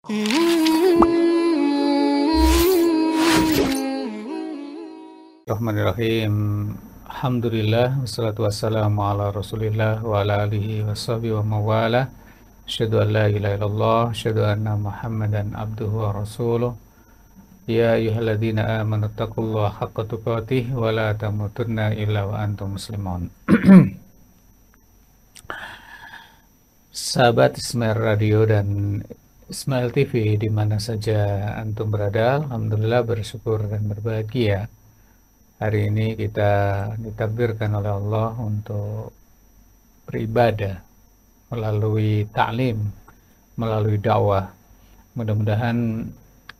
Bismillahirrahmanirrahim. Alhamdulillah wassalatu wassalamu ala Rasulillah wa ala alihi washabihi wa mawala. Asyhadu an la ilaha illallah, asyhadu anna Muhammadan abduhu wa rasuluh. Ya ayyuhalladzina amanu taqullaha haqqa tuqatih wa la tamutunna illa wa antum muslimun. Sahabat Ismail Radio dan Ismail TV di mana saja antum berada, alhamdulillah bersyukur dan berbahagia. Hari ini kita ditakdirkan oleh Allah untuk beribadah melalui ta'lim, melalui dakwah. Mudah-mudahan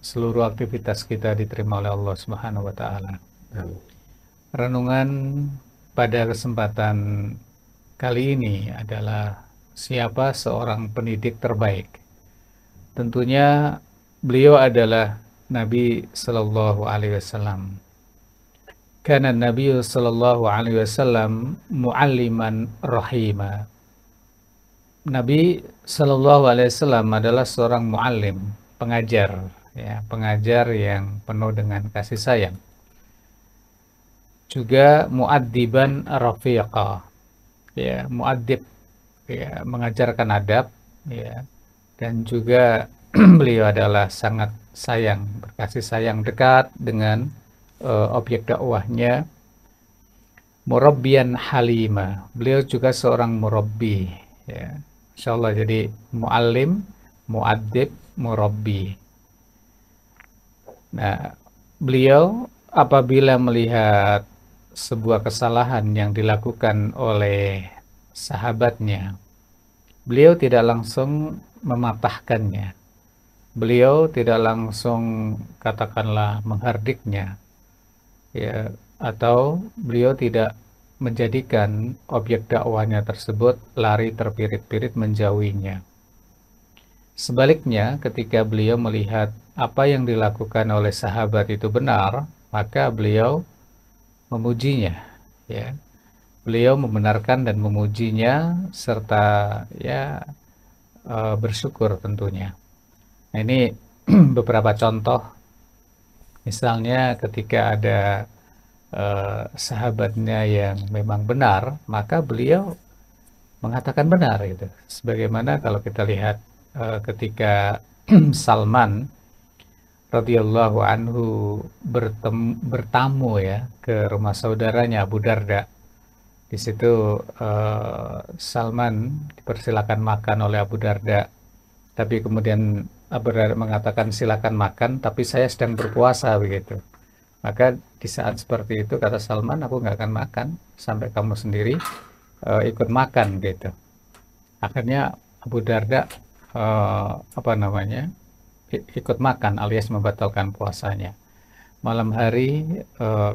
seluruh aktivitas kita diterima oleh Allah Subhanahu wa taala. Renungan pada kesempatan kali ini adalah siapa seorang pendidik terbaik. Tentunya beliau adalah Nabi sallallahu alaihi wasallam. Karena Nabi sallallahu alaihi wasallam mualliman rahima. Nabi sallallahu alaihi wasallam adalah seorang muallim, pengajar, ya, pengajar yang penuh dengan kasih sayang. Juga muaddiban rafiqa, ya, muaddib, ya, mengajarkan adab, ya, dan juga beliau adalah sangat sayang, berkasih sayang dekat dengan objek dakwahnya. Murabbiyan halima, beliau juga seorang murabbi, ya, insyaallah. Jadi muallim, muaddib, murabbi. Nah, beliau apabila melihat sebuah kesalahan yang dilakukan oleh sahabatnya, beliau tidak langsung mematahkannya, beliau tidak langsung katakanlah menghardiknya, ya, atau beliau tidak menjadikan objek dakwahnya tersebut lari terpirit-pirit menjauhinya. Sebaliknya, ketika beliau melihat apa yang dilakukan oleh sahabat itu benar, maka beliau memujinya, ya. Beliau membenarkan dan memujinya serta, ya, bersyukur tentunya. Nah, ini beberapa contoh. Misalnya ketika ada sahabatnya yang memang benar, maka beliau mengatakan benar gitu. Sebagaimana kalau kita lihat ketika Salman radhiyallahu anhu bertamu, ya, ke rumah saudaranya Abu Darda. Di situ Salman dipersilakan makan oleh Abu Darda, tapi kemudian Abu Darda mengatakan silakan makan, tapi saya sedang berpuasa begitu. Maka di saat seperti itu kata Salman, aku nggak akan makan sampai kamu sendiri ikut makan gitu. Akhirnya Abu Darda ikut makan alias membatalkan puasanya. Malam hari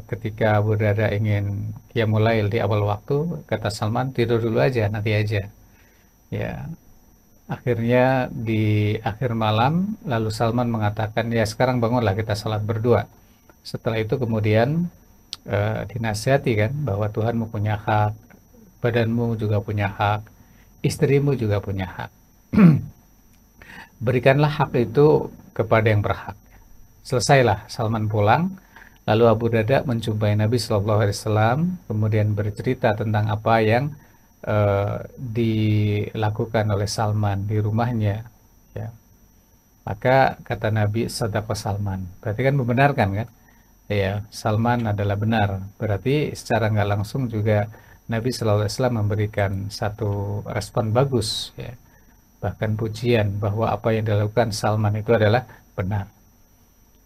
ketika Abu Darda ingin qiyamul lail di awal waktu, kata Salman, tidur dulu aja, nanti aja. Ya, akhirnya di akhir malam lalu Salman mengatakan, ya sekarang bangunlah kita salat berdua. Setelah itu kemudian dinasihati kan bahwa Tuhanmu punya hak, badanmu juga punya hak, istrimu juga punya hak. Berikanlah hak itu kepada yang berhak. Selesailah Salman pulang, lalu Abu Darda menjumpai Nabi Shallallahu Alaihi Wasallam, kemudian bercerita tentang apa yang dilakukan oleh Salman di rumahnya, ya. Maka kata Nabi, sadaqa Salman, berarti kan membenarkan kan, ya, Salman adalah benar. Berarti secara nggak langsung juga Nabi Shallallahu Alaihi Wasallam memberikan satu respon bagus, ya, bahkan pujian bahwa apa yang dilakukan Salman itu adalah benar.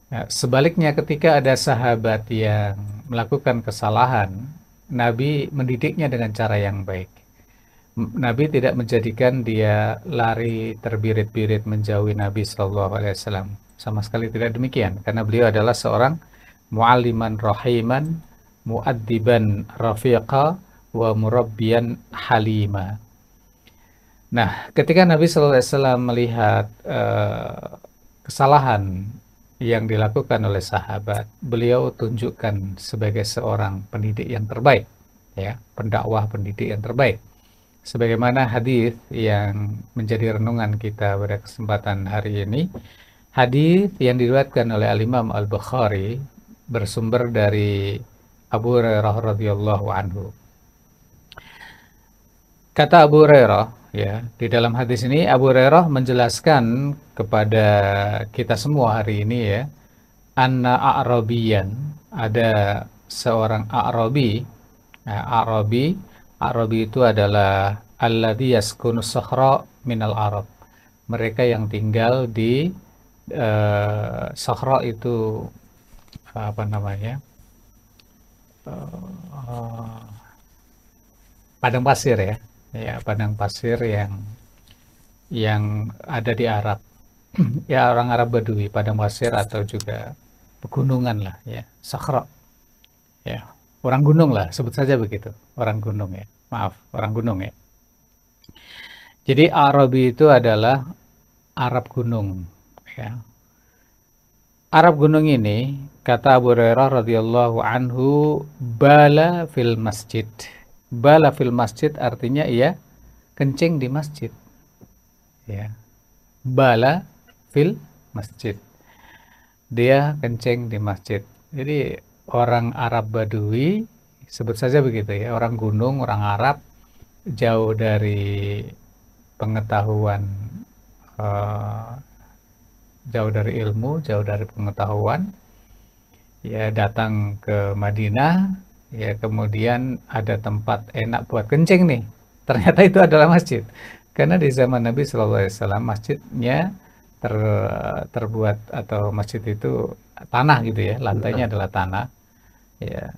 Nah, sebaliknya ketika ada sahabat yang melakukan kesalahan, Nabi mendidiknya dengan cara yang baik. Nabi tidak menjadikan dia lari terbirit-birit menjauhi Nabi Shallallahu Alaihi Wasallam. Sama sekali tidak demikian, karena beliau adalah seorang mu'alliman rahiman, mu'addiban rafiqa, wa murabbiyan halima. Nah, ketika Nabi Shallallahu Alaihi Wasallam melihat kesalahan yang dilakukan oleh sahabat, beliau tunjukkan sebagai seorang pendidik yang terbaik, ya, pendakwah, pendidik yang terbaik. sebagaimana hadis yang menjadi renungan kita pada kesempatan hari ini. Hadis yang diriwayatkan oleh Al-Imam Al-Bukhari bersumber dari Abu Hurairah radhiyallahu anhu. Kata Abu Hurairah, ya, di dalam hadis ini Abu Hurairah menjelaskan kepada kita semua hari ini, ya, anna a'rabiyan, ada seorang A'rabi. Nah, A'rabi itu adalah alladzi yaskunu sahra minal Arab. Mereka yang tinggal di sahra itu apa namanya? Eh, padang pasir, ya. Ya, padang pasir yang ada di Arab. Ya, orang Arab Badui, padang pasir atau juga pegunungan lah, ya. Sahra, ya. Orang gunung lah, sebut saja begitu. Orang gunung, ya. Maaf, orang gunung, ya. Jadi Arabi itu adalah Arab gunung, ya. Arab gunung ini, kata Abu Hurairah radhiyallahu anhu, bala fil masjid. Bala fil masjid artinya ia kencing di masjid, ya. Bala fil masjid, dia kencing di masjid. Jadi orang Arab Badui, sebut saja begitu, ya, orang gunung, orang Arab, jauh dari pengetahuan, jauh dari ilmu, jauh dari pengetahuan, ya, datang ke Madinah, ya, kemudian ada tempat enak buat kencing nih. Ternyata itu adalah masjid. Karena di zaman Nabi SAW masjidnya terbuat, atau masjid itu tanah gitu, ya, lantainya adalah tanah, ya,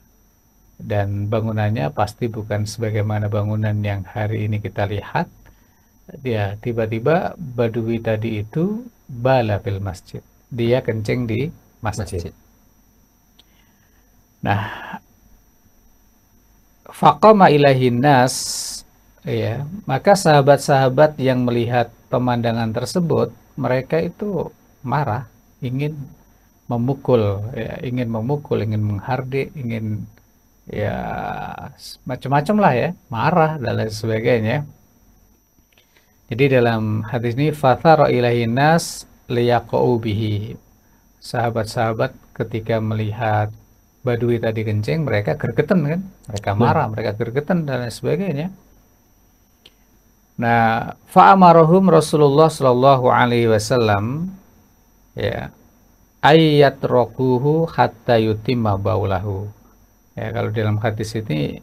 dan bangunannya pasti bukan sebagaimana bangunan yang hari ini kita lihat. Dia tiba-tiba Badui tadi itu bala fil masjid, dia kencing di masjid. Nah, faqama ilaihin nas, ya, maka sahabat-sahabat yang melihat pemandangan tersebut, mereka itu marah, ingin memukul, ya, ingin menghardik, ingin, ya, macam-macam lah, ya, marah dan lain sebagainya. Jadi dalam hadis ini fathara ilaihin nas liyaqau bihi. Sahabat-sahabat ketika melihat Badui tadi kencing, mereka gergeten kan, mereka marah, mereka gergeten dan lain sebagainya. Nah, fa'amarahum Rasulullah Shallallahu Alaihi Wasallam, ya, ayat rokuhu hatta yutimma baulahu. Ya, kalau dalam hadis ini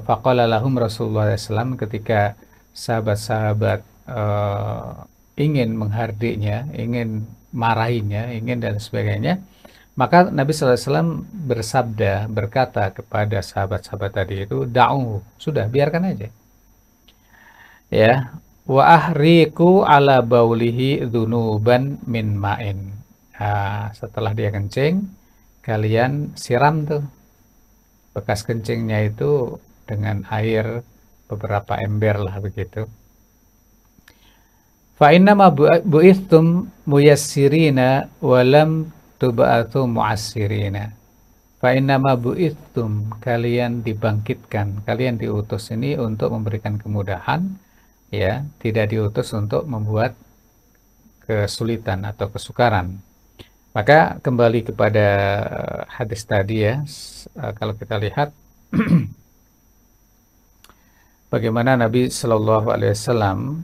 faqala lahum Rasulullah SAW, ketika sahabat-sahabat ingin menghardiknya, ingin marahinya, ingin dan sebagainya, maka Nabi SAW bersabda, berkata kepada sahabat-sahabat tadi itu, da'u, sudah, biarkan aja. Ya, wa ahriku ala baulihi dzunuban min ma'in. Nah, setelah dia kencing, kalian siram tuh bekas kencingnya itu dengan air beberapa ember lah begitu. Fa innama bu'ithtum muyassirina wa lam tub'atsu mu'assirina. Fa innama bu'ithtum, kalian dibangkitkan, kalian diutus ini untuk memberikan kemudahan, ya, tidak diutus untuk membuat kesulitan atau kesukaran. Maka kembali kepada hadis tadi, ya, kalau kita lihat bagaimana Nabi Shallallahu Alaihi Wasallam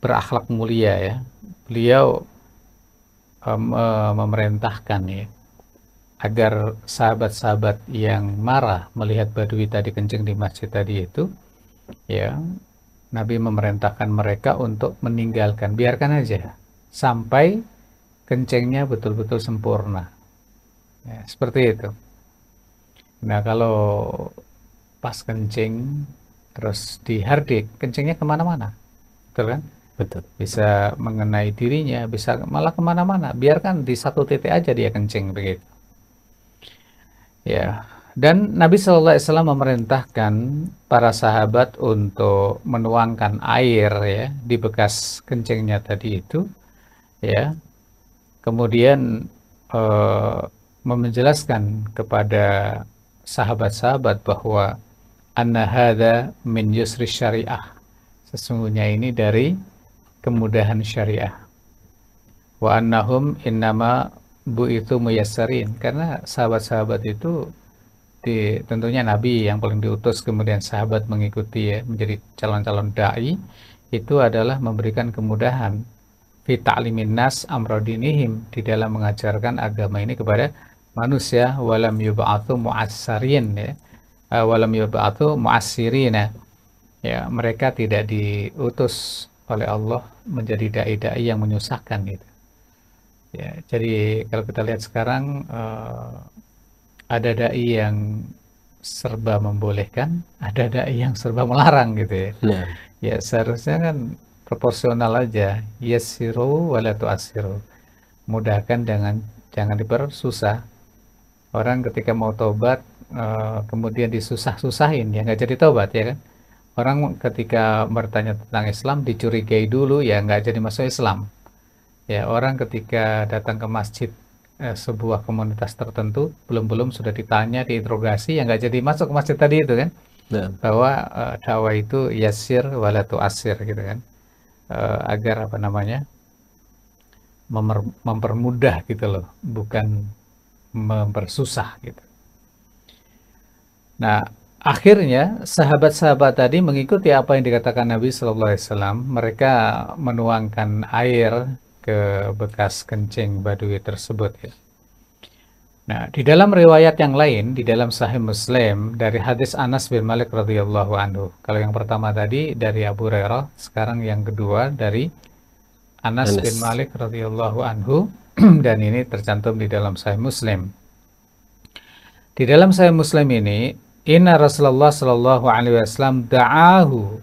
berakhlak mulia, ya. Beliau memerintahkan, ya, agar sahabat-sahabat yang marah melihat Badui tadi kencing di masjid tadi itu, ya, Nabi memerintahkan mereka untuk meninggalkan, biarkan aja sampai kencingnya betul-betul sempurna, ya, seperti itu. Nah, kalau pas kencing terus dihardik, kencingnya kemana-mana, betul kan? Betul. Bisa mengenai dirinya, bisa malah kemana-mana. Biarkan di satu titik aja dia kencing begitu. Ya, dan Nabi Shallallahu Alaihi Wasallam memerintahkan para sahabat untuk menuangkan air, ya, di bekas kencingnya tadi itu, ya. Kemudian menjelaskan kepada sahabat-sahabat bahwa anna hadza min yusri syariah. Sesungguhnya ini dari kemudahan syariah. Wa annahum innama bu'itsu muyassarin, karena sahabat-sahabat itu tentunya Nabi yang paling diutus, kemudian sahabat mengikuti ya, menjadi calon-calon dai, itu adalah memberikan kemudahan fi ta'limin nas amrodinihim, di dalam mengajarkan agama ini kepada manusia. Walam yub'atsu mu'assarin ya, walam yub'atsu mu'assirina ya, mereka tidak diutus oleh Allah menjadi dai-dai yang menyusahkan gitu ya. Jadi kalau kita lihat sekarang ada dai yang serba membolehkan, ada dai yang serba melarang gitu ya. Nah, Ya seharusnya kan proporsional aja. Yassiru wala tu'assiru. Mudahkan, jangan dipersusah. Orang ketika mau tobat kemudian disusah-susahin ya nggak jadi tobat ya kan. Orang ketika bertanya tentang Islam dicurigai dulu ya nggak jadi masuk Islam. Ya, orang ketika datang ke masjid sebuah komunitas tertentu, belum sudah ditanya, diinterogasi, ya nggak jadi masuk ke masjid tadi itu kan. nah, Bahwa dakwah itu yasir wala tu'asir gitu kan. Agar apa namanya, mempermudah gitu loh, bukan mempersusah gitu. Nah, akhirnya sahabat-sahabat tadi mengikuti apa yang dikatakan Nabi Shallallahu Alaihi Wasallam. Mereka menuangkan air ke bekas kencing badui tersebut ya. Nah, di dalam riwayat yang lain, di dalam Sahih Muslim dari hadis Anas bin Malik radhiyallahu anhu. Kalau yang pertama tadi dari Abu Hurairah, sekarang yang kedua dari Anas bin Anas. Malik radhiyallahu anhu, dan ini tercantum di dalam Sahih Muslim. Di dalam Sahih Muslim ini, inna Rasulullah Shallallahu Alaihi Wasallam da'ahu.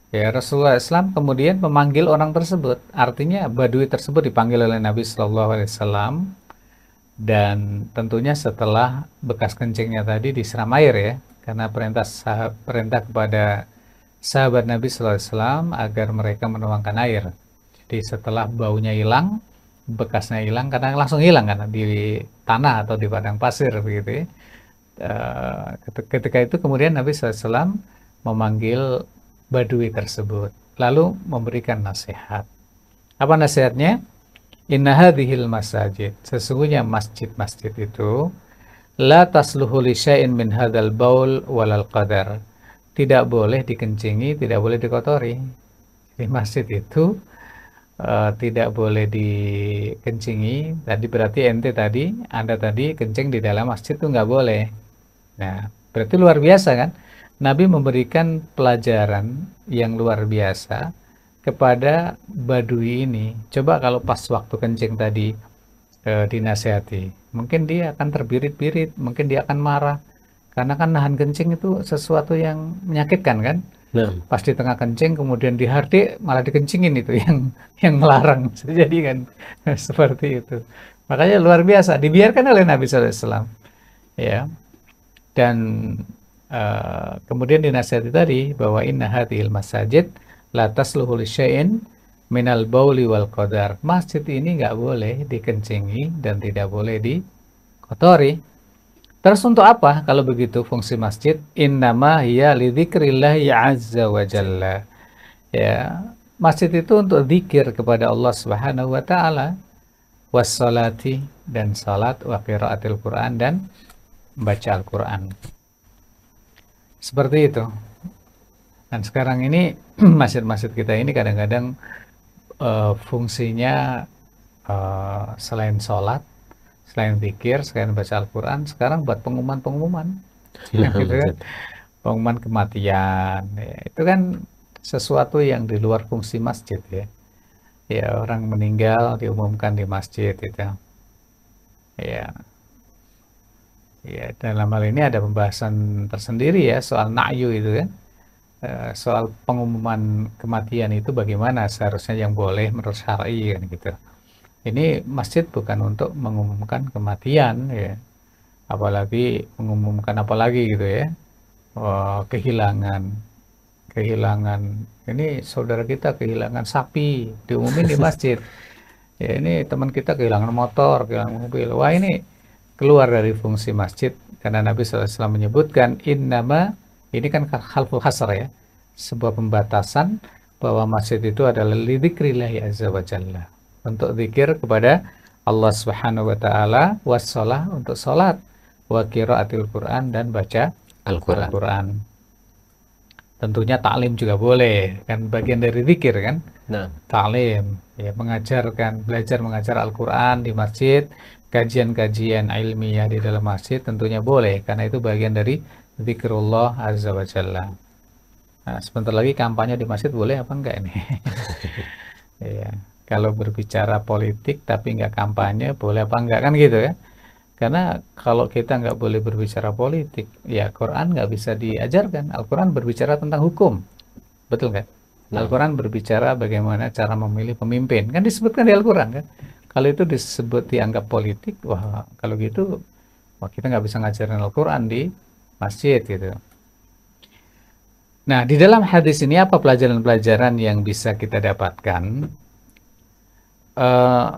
Ya, Rasulullah SAW kemudian memanggil orang tersebut. Artinya badui tersebut dipanggil oleh Nabi Shallallahu Alaihi Wasallam, dan tentunya setelah bekas kencingnya tadi disiram air ya, karena perintah kepada sahabat Nabi Shallallahu Alaihi Wasallam agar mereka menuangkan air. Jadi setelah baunya hilang, bekasnya hilang, karena langsung hilang karena di tanah atau di padang pasir begitu ya. Ketika itu kemudian Nabi SAW memanggil badui tersebut, lalu memberikan nasihat. Apa nasihatnya? Inna hadhil masajid, sesungguhnya masjid-masjid itu la tasluhu li syai'in min hadzal baul walal qadar, tidak boleh dikencingi, tidak boleh dikotori. Di masjid itu tidak boleh dikencingi. Tadi berarti Anda tadi kencing di dalam masjid itu nggak boleh. Nah, berarti luar biasa kan? Nabi memberikan pelajaran yang luar biasa kepada badui ini. Coba kalau pas waktu kencing tadi dinasehati, mungkin dia akan terbirit-birit, mungkin dia akan marah. Karena kan nahan kencing itu sesuatu yang menyakitkan kan? nah, Pas di tengah kencing kemudian dihardik malah dikencingin, itu yang melarang. Bisa jadi kan seperti itu. Makanya luar biasa dibiarkan oleh Nabi SAW. Ya. Dan kemudian dinasihati tadi bahwa inna hadhil masajid la tasluhu li syai'in minal bauli wal qadar. Masjid ini nggak boleh dikencingi dan tidak boleh dikotori. Terus untuk apa kalau begitu fungsi masjid? Innama hiya li dzikrillahi azza wa jalla. Ya, masjid itu untuk zikir kepada Allah Subhanahu wa taala, wassalati, dan salat, wa qiraatil Quran, dan baca Al-Quran. Seperti itu. Dan sekarang ini masjid-masjid kita ini kadang-kadang fungsinya selain sholat, selain zikir, selain baca Al-Quran, sekarang buat pengumuman-pengumuman. nah, Gitu kan? betul. Pengumuman kematian. Ya, itu kan sesuatu yang di luar fungsi masjid ya. Ya, orang meninggal diumumkan di masjid itu. Ya. Ya, dalam hal ini ada pembahasan tersendiri ya soal na'yu itu kan. Soal pengumuman kematian itu bagaimana seharusnya yang boleh menurut syar'i kan gitu. Ini masjid bukan untuk mengumumkan kematian ya. Apalagi mengumumkan apalagi gitu ya. Kehilangan. Ini saudara kita kehilangan sapi, diumumin di masjid. Ya, ini teman kita kehilangan motor, kehilangan mobil. Wah, ini keluar dari fungsi masjid, karena Nabi SAW menyebutkan innama Ini kan khalful hasr ya, sebuah pembatasan bahwa masjid itu adalah lidzikrillahi azza wa jalla, untuk zikir kepada Allah Subhanahu wa taala, wassalah untuk salat, wa qiraatil Quran dan baca Al-Quran. Al-Quran. Tentunya taklim juga boleh, kan bagian dari zikir kan. Nah, Taklim ya, mengajarkan, belajar mengajar Al-Quran di masjid, kajian-kajian ilmiah di dalam masjid tentunya boleh, karena itu bagian dari zikrullah azza wa jalla. Nah, sebentar lagi kampanye di masjid boleh apa enggak ini? Iya, kalau berbicara politik tapi nggak kampanye boleh apa enggak, kan gitu ya? Karena kalau kita nggak boleh berbicara politik, ya Quran nggak bisa diajarkan. Al-Quran berbicara tentang hukum, betul nggak? nah. Al-Quran berbicara bagaimana cara memilih pemimpin, kan disebutkan di Al-Quran kan? Kalau itu disebut dianggap politik, wah kalau gitu, wah kita nggak bisa ngajarin Al-Quran di masjid gitu. Nah, di dalam hadis ini apa pelajaran-pelajaran yang bisa kita dapatkan? Eh,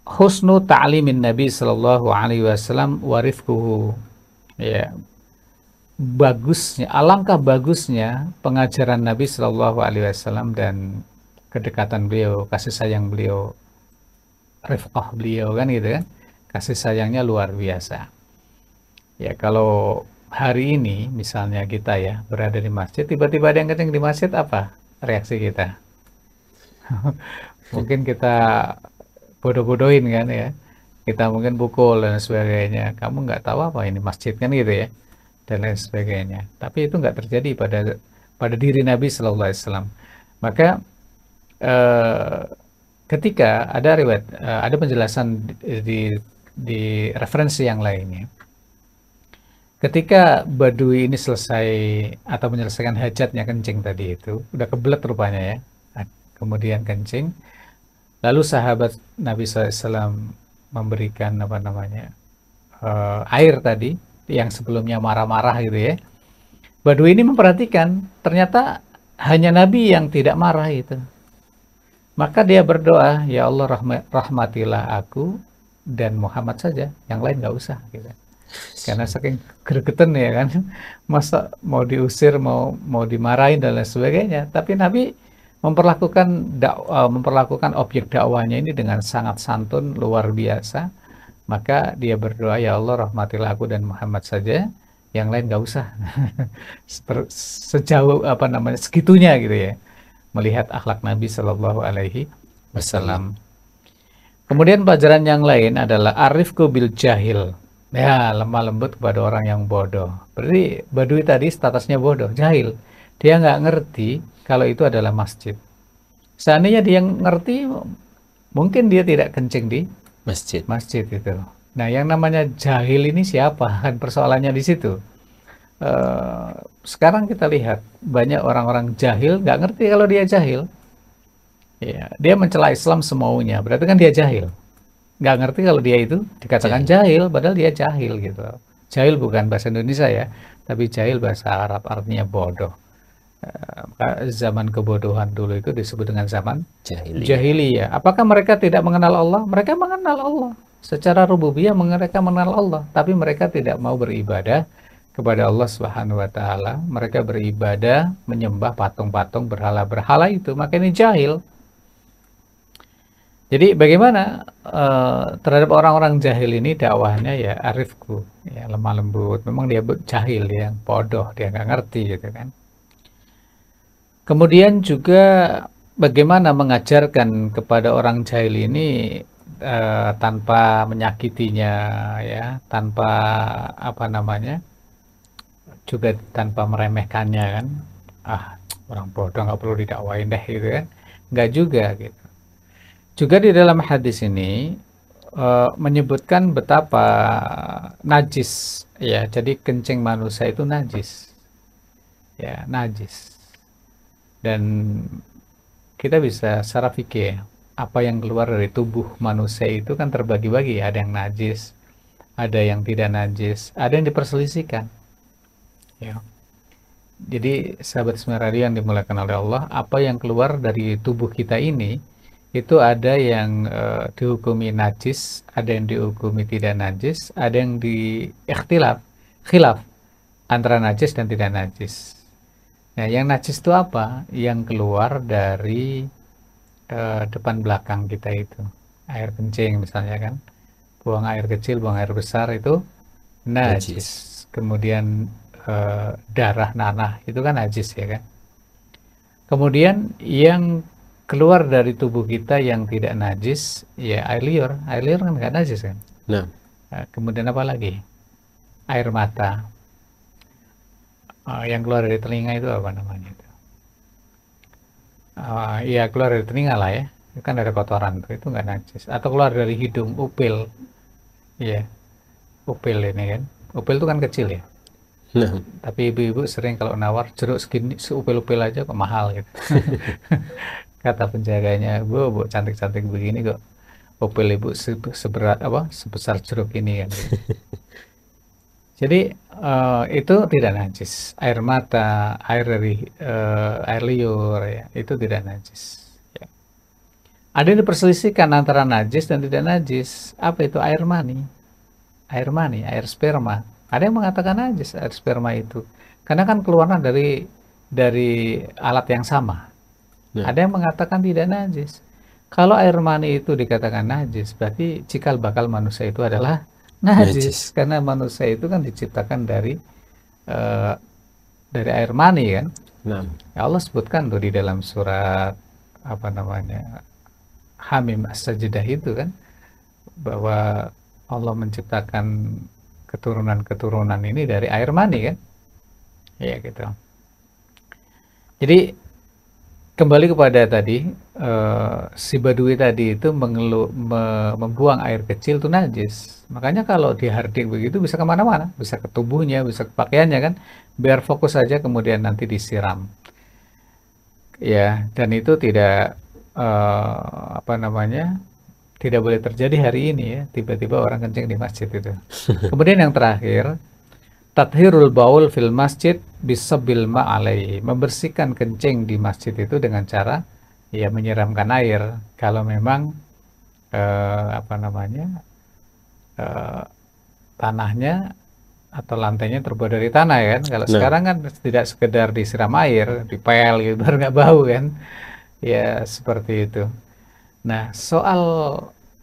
Husnu ta'limin Nabi Sallallahu Alaihi Wasallam warifkuhu, ya, bagusnya, alangkah bagusnya pengajaran Nabi Shallallahu Alaihi Wasallam dan kedekatan beliau, kasih sayang beliau, rifqah beliau kan gitu kan, kasih sayangnya luar biasa. Ya kalau hari ini misalnya kita ya berada di masjid, tiba-tiba ada yang kencing di masjid, apa reaksi kita? Mungkin kita bodoh-bodohin kan ya, kita mungkin pukul dan sebagainya. Kamu nggak tahu apa ini masjid kan gitu ya, dan lain sebagainya. Tapi itu nggak terjadi pada diri Nabi Shallallahu Alaihi Wasallam. Maka eh, ketika ada riwayat, ada penjelasan di referensi yang lainnya. Ketika Badui ini selesai atau menyelesaikan hajatnya, kencing tadi itu, udah kebelet rupanya ya. Nah, kemudian kencing, lalu sahabat Nabi SAW memberikan apa namanya, air tadi yang sebelumnya marah-marah gitu ya. Badui ini memperhatikan, ternyata hanya Nabi yang tidak marah itu. Maka dia berdoa, ya Allah rahmatilah aku dan Muhammad saja, yang lain nggak usah gitu. Karena saking gregetan ya kan, masa mau diusir, mau dimarahin dan lain sebagainya. Tapi Nabi memperlakukan objek dakwahnya ini dengan sangat santun luar biasa. Maka dia berdoa, ya Allah rahmatilah aku dan Muhammad saja, yang lain nggak usah. Sejauh apa namanya segitunya gitu ya, melihat akhlak Nabi Shallallahu Alaihi Wasallam. Kemudian pelajaran yang lain adalah arifku bil jahil. Ya, lemah lembut kepada orang yang bodoh. Berarti Badui tadi statusnya bodoh, jahil. Dia nggak ngerti kalau itu adalah masjid. Seandainya dia ngerti, mungkin dia tidak kencing di masjid itu. Nah, yang namanya jahil ini siapa? Kan persoalannya di situ. Sekarang kita lihat banyak orang-orang jahil, nggak ngerti kalau dia jahil. Ya, dia mencela Islam semaunya, berarti kan dia jahil. Nggak ngerti kalau dia itu dikatakan jahil, padahal dia jahil gitu. Jahil bukan bahasa Indonesia ya, tapi jahil bahasa Arab, artinya bodoh. Zaman kebodohan dulu itu disebut dengan zaman jahiliyah. Apakah mereka tidak mengenal Allah? Mereka mengenal Allah. Secara rububiyah mereka mengenal Allah, tapi mereka tidak mau beribadah kepada Allah Subhanahu wa taala. Mereka beribadah menyembah patung-patung, berhala-berhala itu, maka ini jahil. Jadi bagaimana terhadap orang-orang jahil ini dakwahnya ya arifku, ya lemah lembut. Memang dia jahil, dia bodoh, dia nggak ngerti gitu kan. Kemudian juga bagaimana mengajarkan kepada orang jahil ini tanpa menyakitinya ya, tanpa apa namanya, juga tanpa meremehkannya kan. Ah, orang bodoh nggak perlu didakwain deh gitu kan. Nggak juga gitu. Juga di dalam hadis ini menyebutkan betapa najis ya, jadi kencing manusia itu najis ya, najis. Dan kita bisa secara fikih, apa yang keluar dari tubuh manusia itu kan terbagi-bagi, ada yang najis, ada yang tidak najis, ada yang diperselisihkan ya. Jadi sahabat Ismail Radio yang dimuliakan oleh Allah, apa yang keluar dari tubuh kita ini itu ada yang dihukumi najis, ada yang dihukumi tidak najis, ada yang khilaf antara najis dan tidak najis. Nah, yang najis itu apa? Yang keluar dari depan belakang kita itu. Air kencing misalnya kan. Buang air kecil, buang air besar itu najis. Najis. Kemudian darah, nanah itu kan najis ya kan. Kemudian yang keluar dari tubuh kita yang tidak najis, ya air liur. Air liur kan nggak najis kan. Nah, Nah, kemudian apa lagi? Air mata. Yang keluar dari telinga itu apa namanya itu? Ya keluar dari telinga lah ya. Itu kan ada kotoran tuh, itu nggak najis. Atau keluar dari hidung, upil. Iya, upil ini kan. Upil itu kan kecil ya. nah, Tapi ibu-ibu sering kalau nawar jeruk segini, seupil-upil aja kok mahal gitu. Kata penjaganya, bu cantik-cantik begini kok upil ibu seberat apa? Sebesar jeruk ini kan. Gitu. Jadi itu tidak najis. Air mata, air dari air liur ya, itu tidak najis. Ya. Ada yang diperselisihkan antara najis dan tidak najis. Apa itu air mani? Air mani, air sperma. Ada yang mengatakan najis air sperma itu. Karena kan keluarnya dari alat yang sama. nah, Ada yang mengatakan tidak najis. Kalau air mani itu dikatakan najis, berarti cikal bakal manusia itu adalah najis. najis. Karena manusia itu kan diciptakan eh, dari air mani kan. Nah, Ya Allah sebutkan tuh di dalam surat apa namanya Hamim As-Sajdah itu kan bahwa Allah menciptakan keturunan-keturunan ini dari air mani kan. Ya gitu. Jadi kembali kepada tadi si Badui tadi itu membuang air kecil itu najis. Makanya kalau dihardik begitu bisa kemana-mana, bisa ke tubuhnya, bisa ke pakaiannya kan. Biar fokus saja kemudian nanti disiram. Ya, dan itu tidak apa namanya? Tidak boleh terjadi hari ini ya, tiba-tiba orang kencing di masjid itu. Kemudian yang terakhir, tathirul baul fil masjid bisabil ma'alaihi. Membersihkan kencing di masjid itu dengan cara ya menyiramkan air. Kalau memang apa namanya? eh, tanahnya atau lantainya terbuat dari tanah ya kan. Kalau nah, sekarang kan tidak sekedar disiram air, dipel gitu baru nggak bau kan. Ya seperti itu. Nah, soal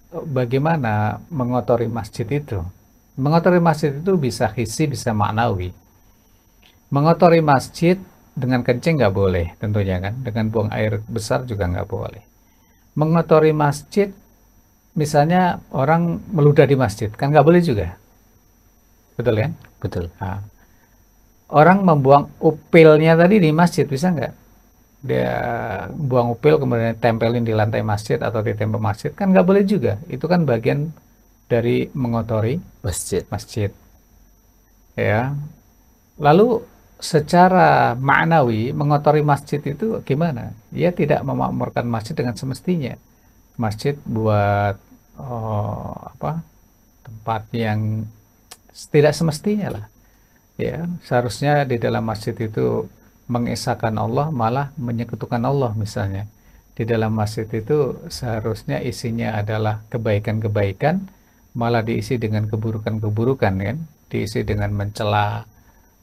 bagaimana mengotori masjid itu. Mengotori masjid itu bisa hisi, bisa maknawi. Mengotori masjid dengan kencing nggak boleh tentunya kan. Dengan buang air besar juga nggak boleh. Mengotori masjid, misalnya orang meludah di masjid, kan nggak boleh juga. Betul kan? betul. Nah, orang membuang upilnya tadi di masjid, bisa nggak? Dia buang upil kemudian tempelin di lantai masjid atau di tembok masjid, kan nggak boleh juga. Itu kan bagian dari mengotori Masjid. masjid. Ya, lalu secara maknawi mengotori masjid itu gimana? Ia tidak memakmurkan masjid dengan semestinya. Masjid buat apa? Tempat yang tidak semestinya lah. Ya, seharusnya di dalam masjid itu mengesahkan Allah, malah menyekutukan Allah misalnya. Di dalam masjid itu seharusnya isinya adalah kebaikan-kebaikan, malah diisi dengan keburukan-keburukan kan, diisi dengan mencela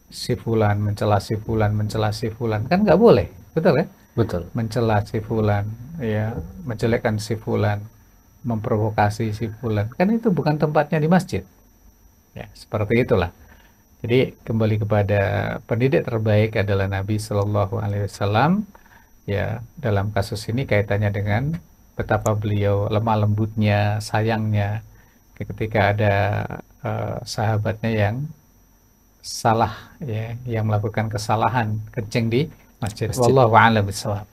si fulan, mencela si fulan, mencela si fulan, kan nggak boleh, betul kan? Betul. Mencela si fulan, ya, menjelekkan si fulan, memprovokasi si fulan, kan itu bukan tempatnya di masjid. Ya, seperti itulah. Jadi kembali kepada pendidik terbaik adalah Nabi Shallallahu Alaihi Wasallam. Ya, dalam kasus ini kaitannya dengan betapa beliau lemah lembutnya, sayangnya ketika ada sahabatnya yang salah ya, yang melakukan kesalahan kencing di masjid. Masjid. Wallahu a'lam bishawab.